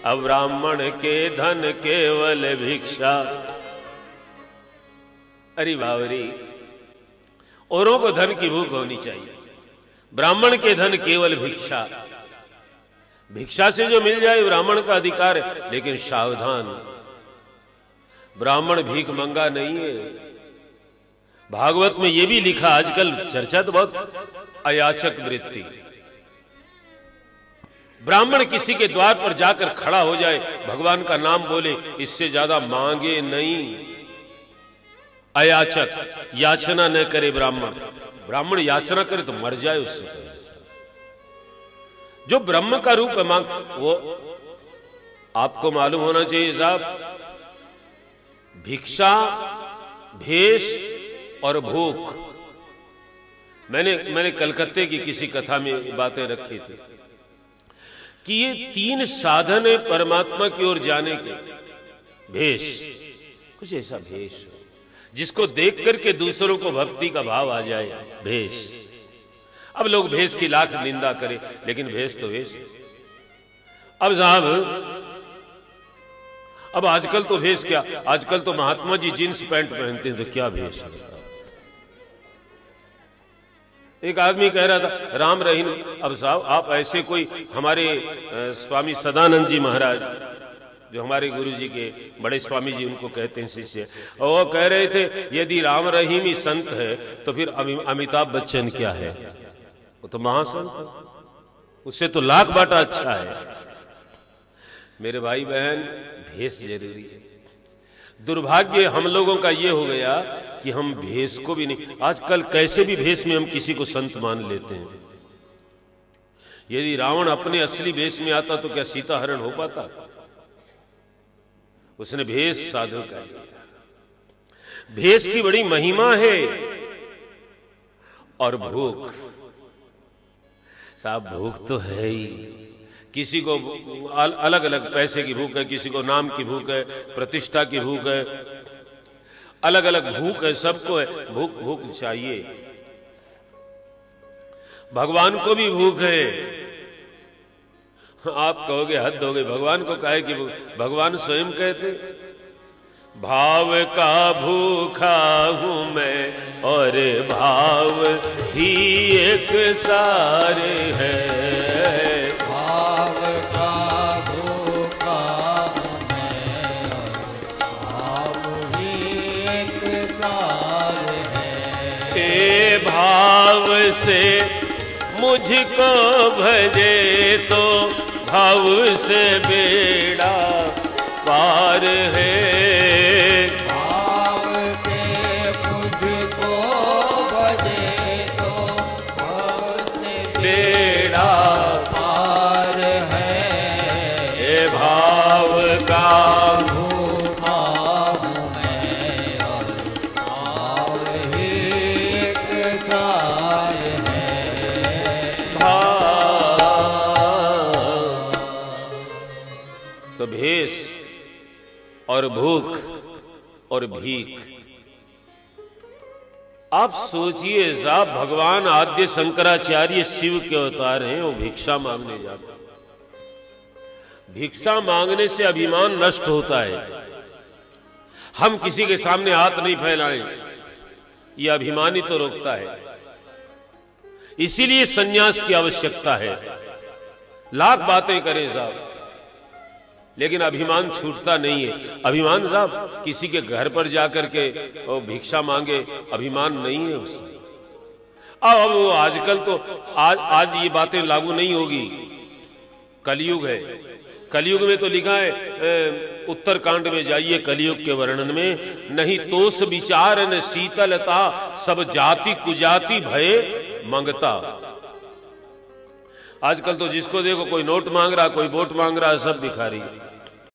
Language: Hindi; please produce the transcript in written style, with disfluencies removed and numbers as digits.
अब ब्राह्मण के धन केवल भिक्षा। अरे बावरी, औरों को धन की भूख होनी चाहिए, ब्राह्मण के धन केवल भिक्षा। भिक्षा से जो मिल जाए ब्राह्मण का अधिकार है, लेकिन सावधान, ब्राह्मण भीख मंगा नहीं है। भागवत में यह भी लिखा, आजकल चर्चा तो बहुत अयाचक वृत्ति। ब्राह्मण किसी के द्वार पर जाकर खड़ा हो जाए, भगवान का नाम बोले, इससे ज्यादा मांगे नहीं। अयाचक, याचना न करे ब्राह्मण। ब्राह्मण याचना करे तो मर जाए उससे। जो ब्रह्म का रूप है मांग, वो आपको मालूम होना चाहिए साहब, भिक्षा, भेष और भूख। मैंने कलकत्ते की किसी कथा में बातें रखी थी कि ये तीन साधन है परमात्मा की ओर जाने के। भेष, कुछ ऐसा भेष जिसको देख करके दूसरों को भक्ति का भाव आ जाए, भेष। अब लोग भेष की लाख निंदा करें, लेकिन भेष तो भेष। अब साहब, अब आजकल तो भेष क्या, आजकल तो महात्मा जी जींस पैंट पहनते हैं, तो क्या भेष है। एक आदमी कह रहा था राम रहीम। अब साहब, आप ऐसे कोई, हमारे स्वामी सदानंद जी महाराज जो हमारे गुरु जी के बड़े स्वामी जी, उनको कहते हैं शिष्य, और वो कह रहे थे यदि राम रहीम ही संत है तो फिर अमिताभ बच्चन क्या है, वो तो महासंत है, उससे तो लाख बाटा अच्छा है। मेरे भाई बहन, भेष जरूरी है। दुर्भाग्य हम लोगों का ये हो गया कि हम भेष को भी नहीं, आजकल कैसे भी भेष में हम किसी को संत मान लेते हैं। यदि रावण अपने असली भेष में आता तो क्या सीता हरण हो पाता? उसने भेष साधु कर दिया। भेष की बड़ी महिमा है। और भूख, साहब भूख तो है ही। किसी को अलग अलग पैसे की भूख है, किसी को नाम की भूख है, प्रतिष्ठा की भूख है, अलग अलग भूख है, सबको है। भूख भूख चाहिए। भगवान को भी भूख है। आप कहोगे हद हो गई, भगवान को काहे कि भगवान स्वयं कहते, भाव का भूखा हूं मैं और भाव ही एक सारे है। भाव का भूखा हूं मैं और भाव ही एक सारे है। ए भाव से मुझको भजे तो भाव से बेड़ा पार है। भाव से मुझको भजे तो भाव से बेड़ा पार है। ए भाव का भूखा हूं मैं और भाव ही एक सार है। तो भेष और भूख और भीख। आप सोचिए साहब, भगवान आद्य शंकराचार्य शिव के अवतार हैं, वो भिक्षा मांगने जाते। भिक्षा मांगने से अभिमान नष्ट होता है। हम किसी के सामने हाथ नहीं फैलाएं, यह अभिमान ही तो रोकता है। इसीलिए सन्यास की आवश्यकता है। लाख बातें करें साहब, लेकिन अभिमान छूटता नहीं है। अभिमान साहब, किसी के घर पर जाकर के वो भिक्षा मांगे, अभिमान नहीं है उसमें। अब वो आजकल तो आज ये बातें लागू नहीं होगी। कलयुग है। कलयुग में तो लिखा है, उत्तरकांड में जाइए कलयुग के वर्णन में, नहीं तोस विचार न शीतलता सब जाति कुजाति भय मंगता। आजकल तो जिसको देखो कोई नोट मांग रहा, कोई वोट मांग रहा, सब भिखारी।